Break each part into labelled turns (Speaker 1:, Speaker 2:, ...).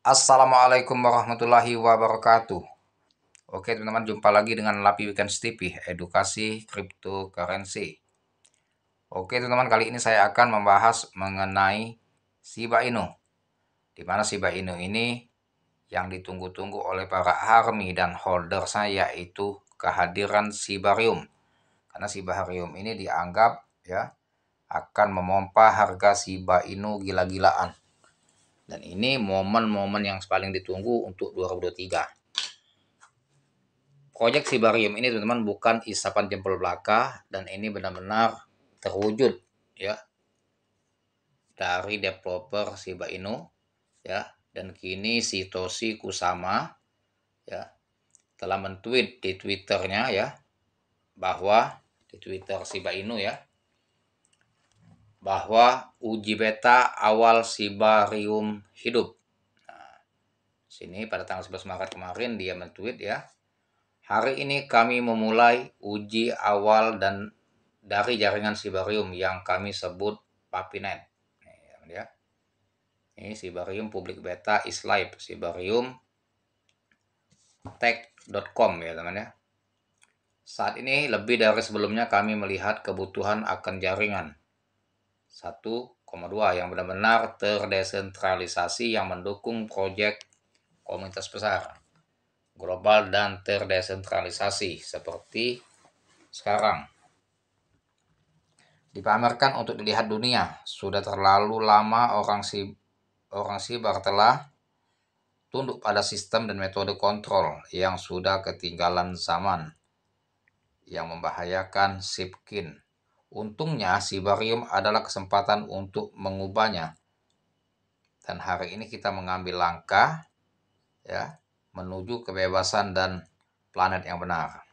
Speaker 1: Assalamualaikum warahmatullahi wabarakatuh. Oke teman-teman, jumpa lagi dengan Lapi Weekend TV, edukasi cryptocurrency. Oke teman-teman, kali ini saya akan membahas mengenai Shiba Inu. Di mana Shiba Inu ini yang ditunggu-tunggu oleh para army dan holder saya, yaitu kehadiran Shibarium. Karena Shibarium ini dianggap ya akan memompa harga Shiba Inu gila-gilaan. Dan ini momen-momen yang paling ditunggu untuk 2023. Proyek Shibarium ini teman-teman bukan isapan jempol belaka, dan ini benar-benar terwujud ya dari developer Shiba Inu ya. Dan kini Satoshi Kusama ya telah mentweet di Twitternya ya, bahwa di Twitter Shiba Inu ya, bahwa uji beta awal Shibarium hidup. Nah, sini pada tanggal 11 Maret kemarin dia mentweet ya, hari ini kami memulai uji awal dan dari jaringan Shibarium yang kami sebut Papinet. Ya. Ini Shibarium Public Beta is live, Shibarium tech.com ya teman ya. Saat ini lebih dari sebelumnya kami melihat kebutuhan akan jaringan 1,2 yang benar-benar terdesentralisasi yang mendukung proyek komunitas besar, global dan terdesentralisasi seperti sekarang. Dipamerkan untuk dilihat dunia. Sudah terlalu lama orang sibar telah tunduk pada sistem dan metode kontrol yang sudah ketinggalan zaman, yang membahayakan Shibkin. Untungnya Shibarium adalah kesempatan untuk mengubahnya. Dan hari ini kita mengambil langkah ya menuju kebebasan dan planet yang benar.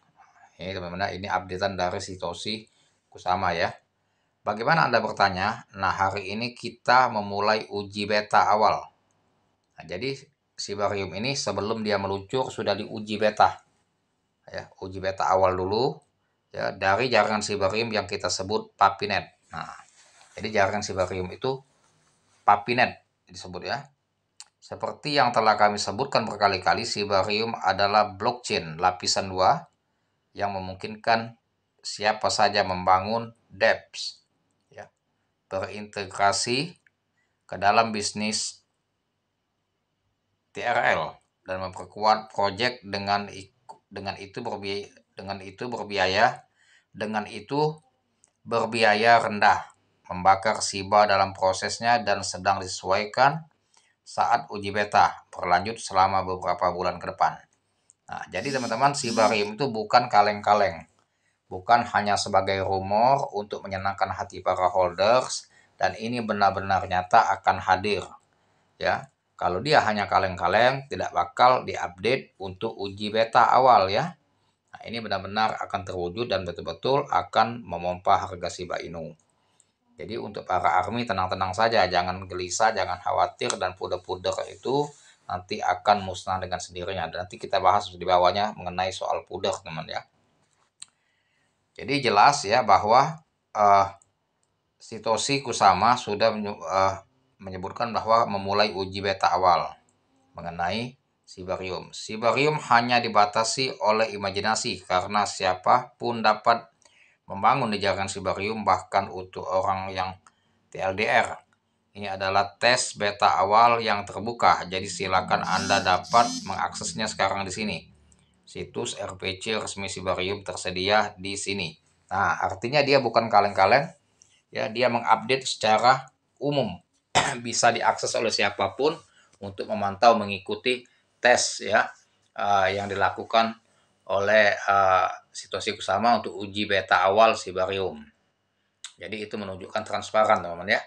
Speaker 1: Ini teman-teman, ini updatean dari Satoshi Kusama ya. Bagaimana Anda bertanya? Nah, hari ini kita memulai uji beta awal. Nah, jadi Shibarium ini sebelum dia meluncur sudah diuji beta. Ya, uji beta awal dulu ya dari jaringan Shibarium yang kita sebut Papinet. Nah, jadi jaringan Shibarium itu Papinet disebut ya. Seperti yang telah kami sebutkan berkali-kali, Shibarium adalah blockchain lapisan 2 yang memungkinkan siapa saja membangun dApps ya, berintegrasi ke dalam bisnis TRL dan memperkuat proyek dengan itu berbiaya rendah, membakar Shiba dalam prosesnya dan sedang disesuaikan saat uji beta berlanjut selama beberapa bulan ke depan. Nah, jadi teman-teman, Shibarium itu bukan kaleng-kaleng, bukan hanya sebagai rumor untuk menyenangkan hati para holders, dan ini benar-benar nyata akan hadir ya. Kalau dia hanya kaleng-kaleng, tidak bakal diupdate untuk uji beta awal ya. Nah, ini benar-benar akan terwujud dan betul-betul akan memompa harga Shiba Inu. Jadi untuk para army tenang-tenang saja, jangan gelisah, jangan khawatir, dan puder-puder itu nanti akan musnah dengan sendirinya. Dan nanti kita bahas di bawahnya mengenai soal puder teman ya. Jadi jelas ya bahwa Satoshi Kusama sudah menyebutkan bahwa memulai uji beta awal mengenai Shibarium. Shibarium hanya dibatasi oleh imajinasi karena siapapun dapat membangun di jaringan Shibarium, bahkan untuk orang yang TLDR. Ini adalah tes beta awal yang terbuka, jadi silakan Anda dapat mengaksesnya sekarang di sini. Situs RPC resmi Shibarium tersedia di sini. Nah, artinya dia bukan kaleng-kaleng, ya, dia mengupdate secara umum. Bisa diakses oleh siapapun untuk memantau, mengikuti tes ya yang dilakukan oleh Satoshi Kusama untuk uji beta awal Shibarium. Jadi itu menunjukkan transparan teman-teman ya.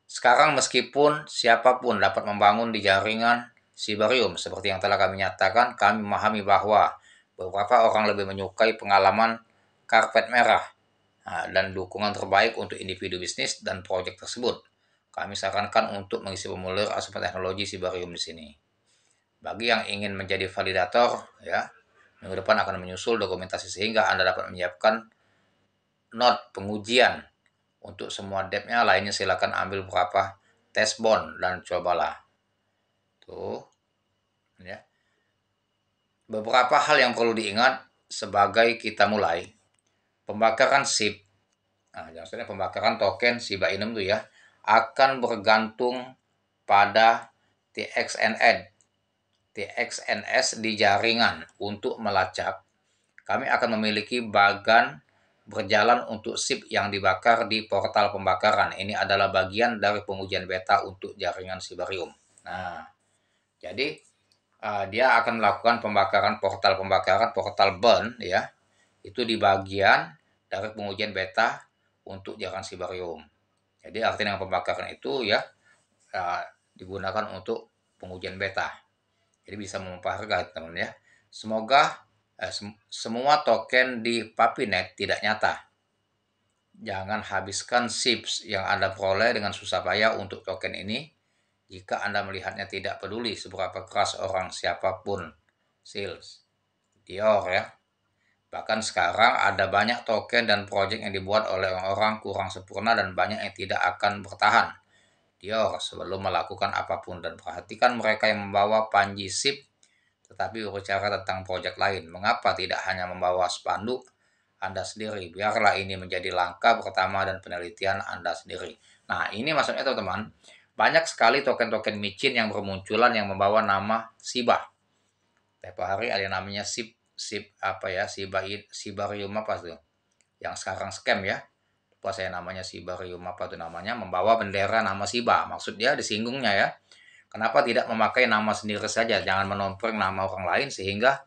Speaker 1: Sekarang meskipun siapapun dapat membangun di jaringan Shibarium, seperti yang telah kami nyatakan, kami memahami bahwa beberapa orang lebih menyukai pengalaman karpet merah dan dukungan terbaik untuk individu bisnis dan proyek tersebut. Kami sarankan untuk mengisi formulir asupan teknologi Shibarium di sini. Bagi yang ingin menjadi validator, ya, minggu depan akan menyusul dokumentasi sehingga Anda dapat menyiapkan note pengujian untuk semua dApp-nya. Lainnya silakan ambil beberapa tes bond dan cobalah. Tuh, ya. Beberapa hal yang perlu diingat sebagai kita mulai. Pembakaran SIP, nah, maksudnya pembakaran token Shiba Inu tuh ya, akan bergantung pada TXNN, TXNS di jaringan. Untuk melacak, kami akan memiliki bagan berjalan untuk SIP yang dibakar di portal pembakaran. Ini adalah bagian dari pengujian beta untuk jaringan Shibarium. Nah, jadi dia akan melakukan portal burn ya, itu di bagian dari pengujian beta untuk jaringan Shibarium. Jadi artinya pembakaran itu ya digunakan untuk pengujian beta. Jadi bisa memperhargai teman ya. Semoga semua token di Papinet tidak nyata. Jangan habiskan SIPs yang Anda peroleh dengan susah payah untuk token ini jika Anda melihatnya tidak peduli seberapa keras orang siapapun sales. Dior ya. Bahkan sekarang ada banyak token dan project yang dibuat oleh orang-orang kurang sempurna dan banyak yang tidak akan bertahan. Dior sebelum melakukan apapun, dan perhatikan mereka yang membawa panji SIP tetapi berbicara tentang proyek lain. Mengapa tidak hanya membawa spanduk Anda sendiri? Biarlah ini menjadi langkah pertama dan penelitian Anda sendiri. Nah, ini maksudnya teman-teman, banyak sekali token-token micin yang bermunculan yang membawa nama Shiba. Tiap hari ada namanya SIP apa ya, Shibarium apa tuh? Yang sekarang scam ya. Lupa saya namanya, Shibarium apa tuh namanya, membawa bendera nama Shiba. Maksud dia disinggungnya ya. Kenapa tidak memakai nama sendiri saja? Jangan menompreng nama orang lain sehingga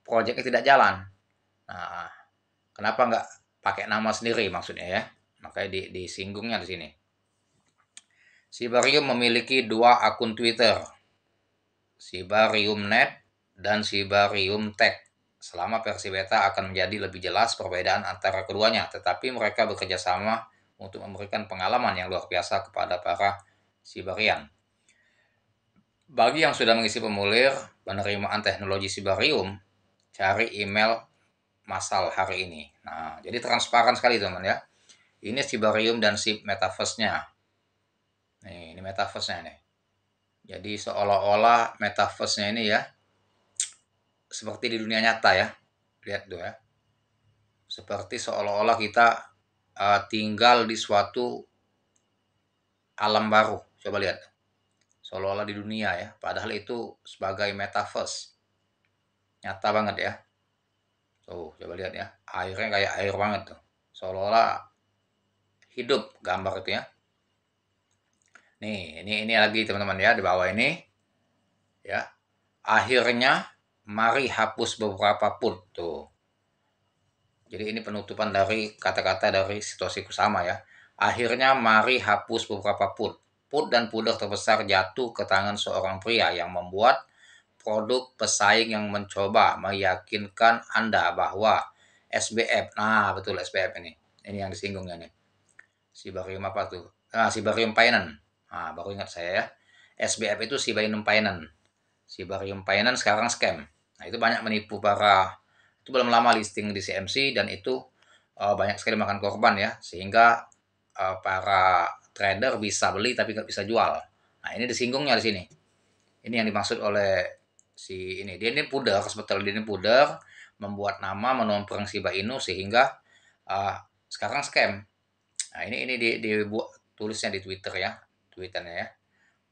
Speaker 1: proyeknya tidak jalan. Nah, kenapa nggak pakai nama sendiri maksudnya ya? Makanya disinggungnya di sini. Shibarium memiliki 2 akun Twitter, Shibarium.net dan Shibarium Tech. Selama versi beta akan menjadi lebih jelas perbedaan antara keduanya, tetapi mereka bekerja sama untuk memberikan pengalaman yang luar biasa kepada para Shibarian. Bagi yang sudah mengisi formulir penerimaan teknologi Shibarium, cari email masal hari ini. Nah, jadi transparan sekali teman ya. Ini Shibarium dan SIP Metaverse-nya. Nih, ini Metaverse-nya nih. Jadi seolah-olah Metaverse-nya ini ya seperti di dunia nyata ya. Lihat tuh ya. Seperti seolah-olah kita tinggal di suatu alam baru. Coba lihat. Seolah-olah di dunia ya. Padahal itu sebagai Metaverse. Nyata banget ya. Tuh, coba lihat ya. Airnya kayak air banget tuh. Seolah-olah hidup gambar itu ya. Nih, ini lagi teman-teman ya, di bawah ini. Ya. Akhirnya mari hapus beberapa put tuh. Jadi ini penutupan dari kata-kata dari Satoshi Kusama ya. Akhirnya mari hapus beberapa put. Put dan pudar terbesar jatuh ke tangan seorang pria yang membuat produk pesaing yang mencoba meyakinkan Anda bahwa SBF. Nah, betul SBF ini. Ini yang disinggungnya nih. Shibarium apa tuh? Shibarium Finance. Nah, baru ingat saya ya. SBF itu Shibarium Finance. Shibarium Finance sekarang scam. Nah, itu banyak menipu itu belum lama listing di CMC dan itu banyak sekali makan korban ya, sehingga para trader bisa beli tapi nggak bisa jual. Nah, ini disinggungnya di sini. Ini yang dimaksud oleh si ini. Dia ini pudar, sebetulnya dia ini pudar, membuat nama menompreng Shiba Inu sehingga sekarang scam. Nah, ini dibuat tulisnya di Twitter ya, tweetannya ya.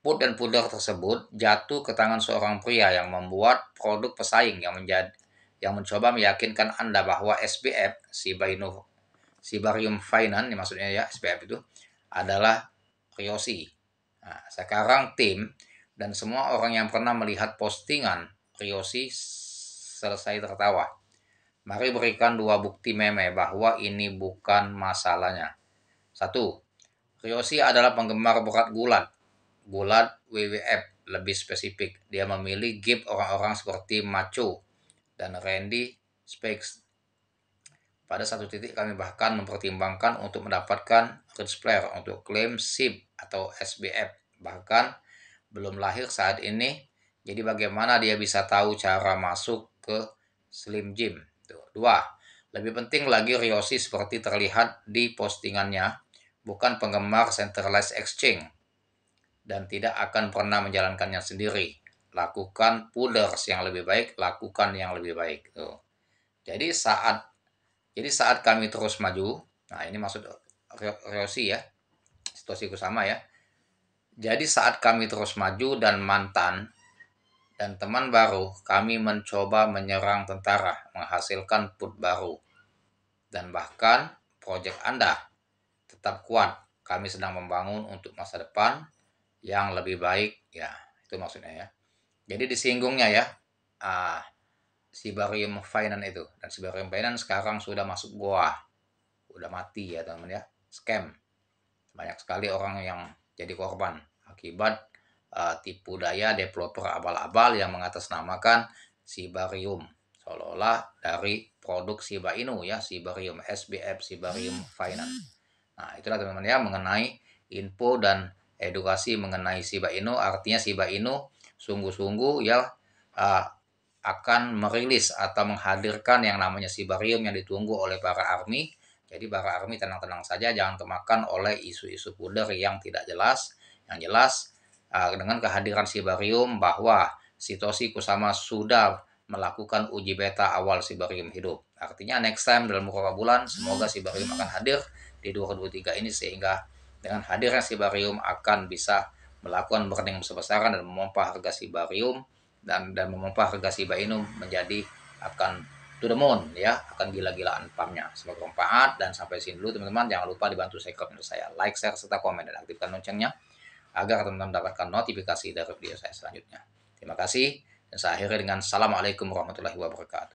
Speaker 1: Put dan pudar tersebut jatuh ke tangan seorang pria yang membuat produk pesaing yang mencoba meyakinkan Anda bahwa SBF, Shibarium Finance, maksudnya ya SBF itu adalah Ryoshi. Nah, sekarang tim dan semua orang yang pernah melihat postingan Ryoshi selesai tertawa. Mari berikan 2 bukti meme bahwa ini bukan masalahnya. 1. Ryoshi adalah penggemar berat gulat WWF lebih spesifik. Dia memilih gift orang-orang seperti Macho dan Randy Speaks. Pada satu titik kami bahkan mempertimbangkan untuk mendapatkan Rich Player untuk klaim SIP atau SBF. Bahkan belum lahir saat ini. Jadi bagaimana dia bisa tahu cara masuk ke Slim Jim? 2. Lebih penting lagi, Ryoshi seperti terlihat di postingannya bukan penggemar centralized exchange. dan tidak akan pernah menjalankannya sendiri. Lakukan pullers yang lebih baik, lakukan yang lebih baik. Tuh. Jadi saat kami terus maju, nah ini maksud Rossi ya, situasiku sama ya. Jadi saat kami terus maju dan mantan dan teman baru, kami mencoba menyerang tentara, menghasilkan put baru. Dan bahkan proyek Anda tetap kuat. Kami sedang membangun untuk masa depan yang lebih baik. Ya, itu maksudnya ya. Jadi disinggungnya ya, ah, Sibarium Finance itu. Dan Sibarium Finance sekarang sudah masuk goa. Udah mati ya teman-teman ya. Scam. Banyak sekali orang yang jadi korban akibat tipu daya developer abal-abal yang mengatasnamakan Sibarium. Seolah-olah dari produk Shiba Inu ya, Sibarium SBF, Sibarium Finance. Nah, itulah teman-teman ya mengenai info dan edukasi mengenai Shiba Inu. Artinya Shiba Inu sungguh-sungguh ya uh, akan merilis atau menghadirkan yang namanya Sibarium yang ditunggu oleh para army. Jadi para army tenang-tenang saja, jangan kemakan oleh isu-isu pudar yang tidak jelas. Yang jelas dengan kehadiran Sibarium bahwa Satoshi Kusama sudah melakukan uji beta awal Sibarium hidup. Artinya next time dalam beberapa bulan semoga Sibarium akan hadir di 2023 ini, sehingga dengan hadirnya Sibarium akan bisa melakukan burning besar-besaran dan memompa harga Sibarium dan memompa harga Shiba Inu menjadi akan to the moon ya, akan gila-gilaan pumpnya. Semoga bermanfaat dan sampai sini dulu teman-teman. Jangan lupa dibantu subscribe untuk saya, like, share, serta komen dan aktifkan loncengnya agar teman-teman mendapatkan notifikasi dari video saya selanjutnya. Terima kasih dan saya akhiri dengan assalamualaikum warahmatullahi wabarakatuh.